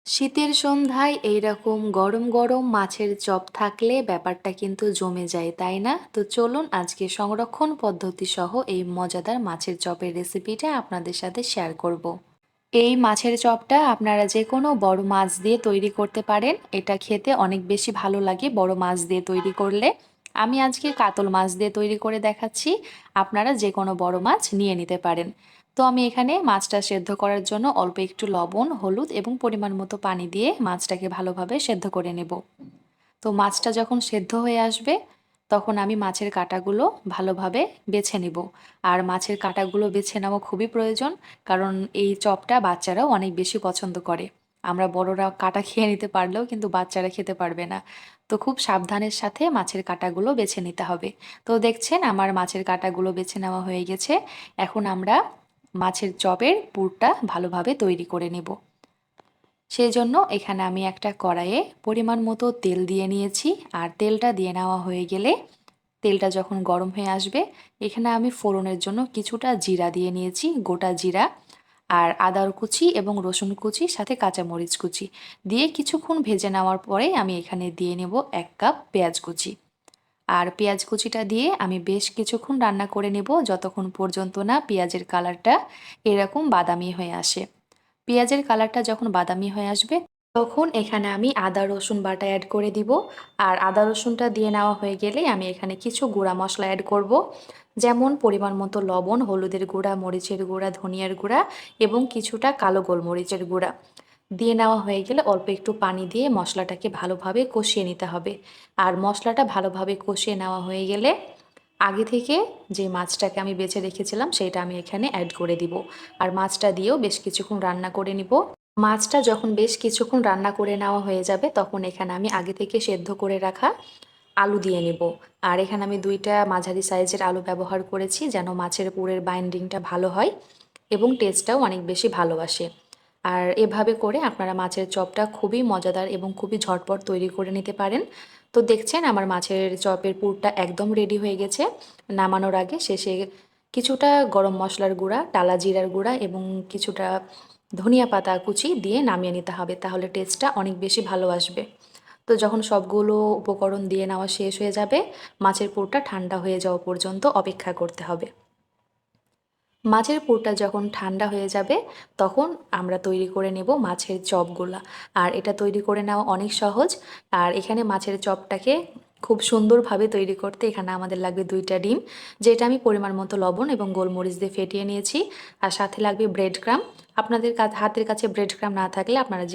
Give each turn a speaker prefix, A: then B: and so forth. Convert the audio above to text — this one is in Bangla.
A: শীতের সন্ধ্যায় এইরকম গরম গরম মাছের চপ থাকলে ব্যাপারটা কিন্তু জমে যায়, তাই না? তো চলুন আজকে সংরক্ষণ পদ্ধতি সহ এই মজাদার মাছের চপের রেসিপিটা আপনাদের সাথে শেয়ার করব। এই মাছের চপটা আপনারা যে কোনো বড় মাছ দিয়ে তৈরি করতে পারেন। এটা খেতে অনেক বেশি ভালো লাগে বড় মাছ দিয়ে তৈরি করলে। আমি আজকে কাতল মাছ দিয়ে তৈরি করে দেখাচ্ছি। আপনারা যে কোনো বড় মাছ নিয়ে নিতে পারেন। তো আমি এখানে মাছটা সেদ্ধ করার জন্য অল্প একটু লবণ, হলুদ এবং পরিমাণ মতো পানি দিয়ে মাছটাকে ভালোভাবে সেদ্ধ করে নেব। তো মাছটা যখন সেদ্ধ হয়ে আসবে তখন আমি মাছের কাঁটাগুলো ভালোভাবে বেছে নিব। আর মাছের কাঁটাগুলো বেছে নেওয়া খুবই প্রয়োজন, কারণ এই চপটা বাচ্চারাও অনেক বেশি পছন্দ করে। আমরা বড়রা কাঁটা খেয়ে নিতে পারলেও কিন্তু বাচ্চারা খেতে পারবে না। তো খুব সাবধানের সাথে মাছের কাঁটাগুলো বেছে নিতে হবে। তো দেখছেন আমার মাছের কাঁটাগুলো বেছে নেওয়া হয়ে গেছে। এখন আমরা মাছের চপের পুরটা ভালোভাবে তৈরি করে নেব। সেই জন্য এখানে আমি একটা কড়াইয়ে পরিমাণ মতো তেল দিয়ে নিয়েছি। আর তেলটা দিয়ে নেওয়া হয়ে গেলে তেলটা যখন গরম হয়ে আসবে, এখানে আমি ফোড়নের জন্য কিছুটা জিরা দিয়ে নিয়েছি, গোটা জিরা। আর আদার কুচি এবং রসুন কুচি সাথে কাঁচামরিচ কুচি দিয়ে কিছুক্ষণ ভেজে নেওয়ার পরে আমি এখানে দিয়ে নেব 1 কাপ পেঁয়াজ কুচি। আর পেঁয়াজ কুচিটা দিয়ে আমি বেশ কিছুক্ষণ রান্না করে নেব, যতক্ষণ পর্যন্ত না পেঁয়াজের কালারটা এরকম বাদামি হয়ে আসে। পেঁয়াজের কালারটা যখন বাদামি হয়ে আসবে তখন এখানে আমি আদা রসুন বাটা অ্যাড করে দিব। আর আদা রসুনটা দিয়ে নেওয়া হয়ে গেলে আমি এখানে কিছু গুঁড়া মশলা অ্যাড করব, যেমন পরিমাণ মতো লবণ, হলুদের গুঁড়া, মরিচের গুঁড়া, ধনিয়ার গুঁড়া এবং কিছুটা কালো গোলমরিচের গুঁড়া দিয়ে নেওয়া হয়ে গেলে অল্প একটু পানি দিয়ে মশলাটাকে ভালোভাবে কষিয়ে নিতে হবে। আর মশলাটা ভালোভাবে কষিয়ে নেওয়া হয়ে গেলে আগে থেকে যে মাছটাকে আমি বেছে রেখেছিলাম সেটা আমি এখানে অ্যাড করে দিব। আর মাছটা দিয়েও বেশ কিছুক্ষণ রান্না করে নিব। মাছটা যখন বেশ কিছুক্ষণ রান্না করে নেওয়া হয়ে যাবে তখন এখানে আমি আগে থেকে সেদ্ধ করে রাখা আলু দিয়ে নেব। আর এখানে আমি 2টা মাঝারি সাইজের আলু ব্যবহার করেছি, যেন মাছের পুরের বাইন্ডিংটা ভালো হয় এবং টেস্টটাও অনেক বেশি ভালো আসে। আর এভাবে করে আপনারা মাছের চপটা খুবই মজাদার এবং খুবই ঝটপট তৈরি করে নিতে পারেন। তো দেখছেন আমার মাছের চপের পুরটা একদম রেডি হয়ে গেছে। নামানোর আগে শেষে কিছুটা গরম মশলার গুঁড়া, টালা জিরার গুঁড়া এবং কিছুটা ধনিয়া পাতা কুচি দিয়ে নামিয়ে নিতে হবে, তাহলে টেস্টটা অনেক বেশি ভালো আসবে। তো যখন সবগুলো উপকরণ দিয়ে নেওয়া শেষ হয়ে যাবে, মাছের পুরটা ঠান্ডা হয়ে যাওয়া পর্যন্ত অপেক্ষা করতে হবে। মাছের পুরটা যখন ঠান্ডা হয়ে যাবে তখন আমরা তৈরি করে নেব মাছের চপগুলা। আর এটা তৈরি করে নেওয়া অনেক সহজ। আর এখানে মাছের চপটাকে খুব সুন্দরভাবে তৈরি করতে এখানে আমাদের লাগবে 2টা ডিম, যেটা আমি পরিমাণ মতো লবণ এবং গোলমরিচ দিয়ে ফেটিয়ে নিয়েছি। আর সাথে লাগবে ব্রেড ক্রাম। আপনাদের হাতের কাছে ব্রেড ক্রাম না থাকলে আপনারা যে